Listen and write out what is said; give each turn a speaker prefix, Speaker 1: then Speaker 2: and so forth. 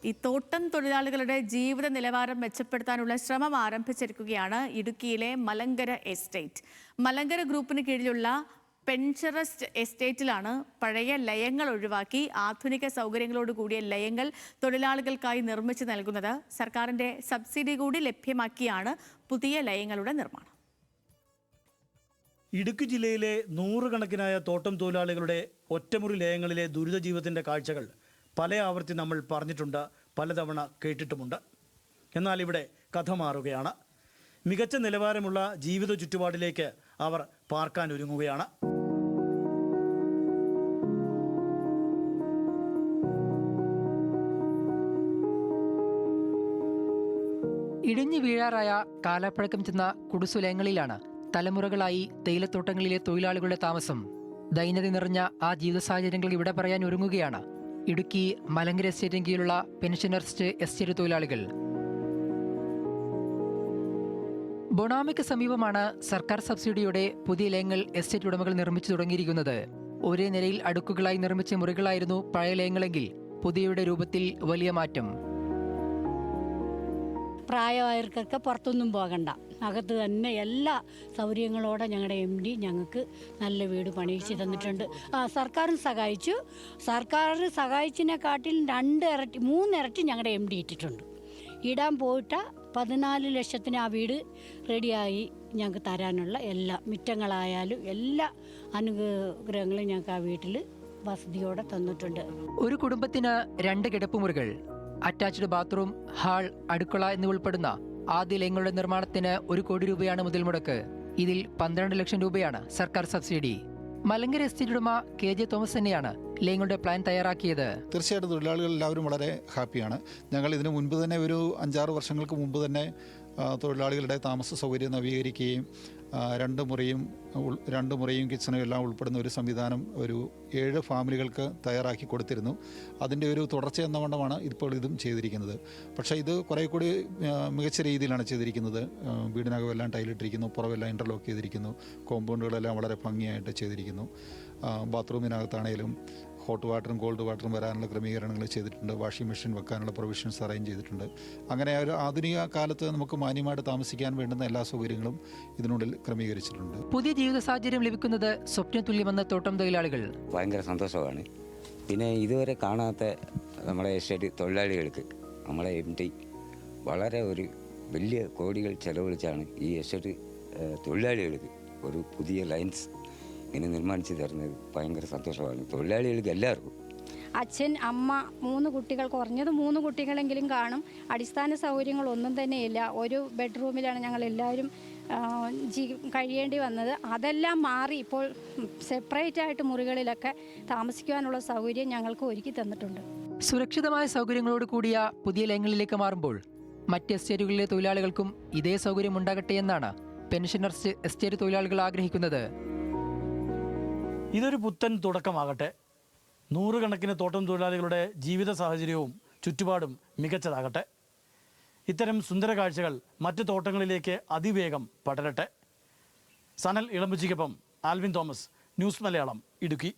Speaker 1: ഈ തോട്ടം തൊഴിലാളികളുടെ ജീവിത നിലവാരം മെച്ചപ്പെടുത്താനുള്ള ശ്രമം ആരംഭിച്ചിരിക്കുകയാണ് ഇടുക്കിയിലെ മലങ്കര എസ്റ്റേറ്റ്. മലങ്കര ഗ്രൂപ്പിന് കീഴിലുള്ള പെൻഷറസ്റ്റ് എസ്റ്റേറ്റിലാണ് പഴയ ലയങ്ങൾ ഒഴിവാക്കി ആധുനിക സൗകര്യങ്ങളോട് കൂടിയ ലയങ്ങൾ തൊഴിലാളികൾക്കായി നിർമ്മിച്ചു നൽകുന്നത്. സർക്കാരിന്റെ സബ്സിഡി കൂടി ലഭ്യമാക്കിയാണ് പുതിയ ലയങ്ങളുടെ നിർമ്മാണം.
Speaker 2: ഇടുക്കി ജില്ലയിലെ നൂറുകണക്കിനായ തോട്ടം തൊഴിലാളികളുടെ ഒറ്റമുറി ലയങ്ങളിലെ ദുരിത ജീവിതത്തിൻ്റെ കാഴ്ചകൾ പല ആവർത്തി നമ്മൾ പറഞ്ഞിട്ടുണ്ട്, പലതവണ കേട്ടിട്ടുമുണ്ട്. എന്നാൽ ഇവിടെ കഥ മാറുകയാണ്. മികച്ച നിലവാരമുള്ള ജീവിത ചുറ്റുപാടിലേക്ക് അവർ പാർക്കാൻ ഒരുങ്ങുകയാണ്.
Speaker 3: ഇടിഞ്ഞു വീഴാറായ കാലപ്പഴക്കം ചെന്ന കുടിസുലയങ്ങളിലാണ് തലമുറകളായി തേയിലത്തോട്ടങ്ങളിലെ തൊഴിലാളികളുടെ താമസം. ദൈന്യത നിറഞ്ഞ ആ ജീവിത സാഹചര്യങ്ങൾ ഇവിടെ പറയാൻ ഒരുങ്ങുകയാണ് ഇടുക്കി മലങ്കര എസ്റ്റേറ്റിന് കീഴിലുള്ള പെൻഷനർസ്റ്റ് എസ്റ്റേറ്റ് തൊഴിലാളികൾ. ബൊണാമയ്ക്ക് സമീപമാണ് സർക്കാർ സബ്സിഡിയോടെ പുതിയ ലയങ്ങൾ എസ്റ്റേറ്റ് ഉടമകൾ നിർമ്മിച്ചു തുടങ്ങിയിരിക്കുന്നത്. ഒരേ നിലയിൽ അടുക്കുകളായി നിർമ്മിച്ച മുറികളായിരുന്നു പഴയ ലയങ്ങളെങ്കിൽ പുതിയയുടെ രൂപത്തിൽ വലിയ മാറ്റം.
Speaker 4: പ്രായമായവർക്കൊക്കെ പുറത്തൊന്നും പോകണ്ട, അകത്ത് തന്നെ എല്ലാ സൗകര്യങ്ങളോടെ ഞങ്ങളുടെ MD ഞങ്ങൾക്ക് നല്ല വീട് പണിയിച്ച് തന്നിട്ടുണ്ട്. സർക്കാരും സഹായിച്ചു. സർക്കാർ സഹായിച്ചതിനെക്കാട്ടിൽ 2 ഇരട്ടി 3 ഇരട്ടി ഞങ്ങളുടെ MD ഇട്ടിട്ടുണ്ട്. ഇടാൻ പോയിട്ട് 14 ലക്ഷത്തിന് ആ വീട് റെഡിയായി ഞങ്ങൾക്ക് തരാനുള്ള എല്ലാ മിറ്റങ്ങളായാലും എല്ലാ അനുഗ്രഹങ്ങളും ഞങ്ങൾക്ക് ആ വീട്ടിൽ വസതിയോടെ തന്നിട്ടുണ്ട്.
Speaker 3: ഒരു കുടുംബത്തിന് 2 കിടപ്പുമുറികൾ, അറ്റാച്ച്ഡ് ബാത്റൂം, ഹാൾ, അടുക്കള എന്നിവ ആദ്യ ലയങ്ങളുടെ നിർമ്മാണത്തിന് 1 കോടി രൂപയാണ് മുതൽ മുടക്ക്. ഇതിൽ 12 ലക്ഷം രൂപയാണ് സർക്കാർ സബ്സിഡി. മലങ്കര എസ്റ്റേറ്റ് ഉടമ KJ തോമസ് തന്നെയാണ് ലയങ്ങളുടെ പ്ലാൻ തയ്യാറാക്കിയത്.
Speaker 5: തീർച്ചയായിട്ടും തൊഴിലാളികൾ എല്ലാവരും വളരെ ഹാപ്പിയാണ്. ഞങ്ങൾ ഇതിനു മുൻപ് തന്നെ ഒരു 5-6 വർഷങ്ങൾക്ക് മുമ്പ് തന്നെ തൊഴിലാളികളുടെ താമസ സൗകര്യം നവീകരിക്കുകയും 2 മുറിയും കിച്ചണും എല്ലാം ഉൾപ്പെടുന്ന ഒരു സംവിധാനം ഒരു 7 ഫാമിലികൾക്ക് തയ്യാറാക്കി കൊടുത്തിരുന്നു. അതിൻ്റെ ഒരു തുടർച്ച എന്ന വണ്ണമാണ് ഇപ്പോൾ ഇതും ചെയ്തിരിക്കുന്നത്. പക്ഷേ ഇത് കുറേ കൂടി മികച്ച രീതിയിലാണ് ചെയ്തിരിക്കുന്നത്. വീടിനകം എല്ലാം ടൈലിട്ടിരിക്കുന്നു, പുറമെല്ലാം ഇൻ്റർലോക്ക് ചെയ്തിരിക്കുന്നു, കോമ്പൗണ്ടുകളെല്ലാം വളരെ ഭംഗിയായിട്ട് ചെയ്തിരിക്കുന്നു. ബാത്റൂമിനകത്താണേലും ഹോട്ട് വാട്ടറും കോൾഡ് വാട്ടറും വരാനുള്ള ക്രമീകരണങ്ങൾ ചെയ്തിട്ടുണ്ട്. വാഷിംഗ് മെഷീൻ വെക്കാനുള്ള പ്രൊവിഷൻസ് അറേഞ്ച് ചെയ്തിട്ടുണ്ട്. അങ്ങനെ ഒരു ആധുനിക കാലത്ത് നമുക്ക് മാന്യമായിട്ട് താമസിക്കാൻ വേണ്ടുന്ന എല്ലാ സൗകര്യങ്ങളും ഇതിനുള്ളിൽ ക്രമീകരിച്ചിട്ടുണ്ട്.
Speaker 3: പുതിയ ജീവിത സാഹചര്യം ലഭിക്കുന്നത് സ്വപ്നതുല്യമെന്ന തോട്ടം തൊഴിലാളികൾ.
Speaker 6: ഭയങ്കര സന്തോഷമാണ്. പിന്നെ ഇതുവരെ കാണാത്ത നമ്മളെ എസ്റ്റേറ്റ് തൊഴിലാളികൾക്ക് നമ്മളെ MD വളരെ ഒരു വലിയ കോടികൾ ചെലവഴിച്ചാണ് ഈ എസ്റ്റേറ്റ് തൊഴിലാളികൾക്ക് ഒരു പുതിയ ലൈൻസ് ഇങ്ങനെ നിർമ്മാണിച്ച് തരുന്നത്. ഭയങ്കര സന്തോഷമാണ് തൊഴിലാളികൾക്ക് എല്ലാവർക്കും.
Speaker 7: അച്ഛൻ, അമ്മ, 3 കുട്ടികൾ, കുറഞ്ഞത് 3 കുട്ടികളെങ്കിലും കാണും. അടിസ്ഥാന സൗകര്യങ്ങളൊന്നും തന്നെയില്ല. ഒരു ബെഡ്റൂമിലാണ് ഞങ്ങൾ എല്ലാവരും കഴിയേണ്ടി വന്നത്. അതെല്ലാം മാറി ഇപ്പോൾ സെപ്പറേറ്റ് ആയിട്ട് മുറികളിലൊക്കെ താമസിക്കുവാനുള്ള സൗകര്യം ഞങ്ങൾക്ക് ഒരുക്കി തന്നിട്ടുണ്ട്.
Speaker 3: സുരക്ഷിതമായ സൗകര്യങ്ങളോട് കൂടിയ പുതിയ ലയങ്ങളിലേക്ക് മാറുമ്പോൾ മറ്റ് എസ്റ്റേറ്റുകളിലെ തൊഴിലാളികൾക്കും ഇതേ സൗകര്യം ഉണ്ടാകട്ടെ എന്നാണ് പെൻഷനർസ് എസ്റ്റേറ്റ് തൊഴിലാളികൾ ആഗ്രഹിക്കുന്നത്.
Speaker 2: ഇതൊരു പുത്തൻ തുടക്കമാകട്ടെ. നൂറുകണക്കിന് തോട്ടം തൊഴിലാളികളുടെ ജീവിത സാഹചര്യവും ചുറ്റുപാടും മികച്ചതാകട്ടെ. ഇത്തരം സുന്ദര കാഴ്ചകൾ മറ്റ് തോട്ടങ്ങളിലേക്ക് അതിവേഗം പടരട്ടെ. സനൽ ഇളമ്പുച്ചിക്കൊപ്പം ആൽവിൻ തോമസ്, ന്യൂസ് മലയാളം, ഇടുക്കി.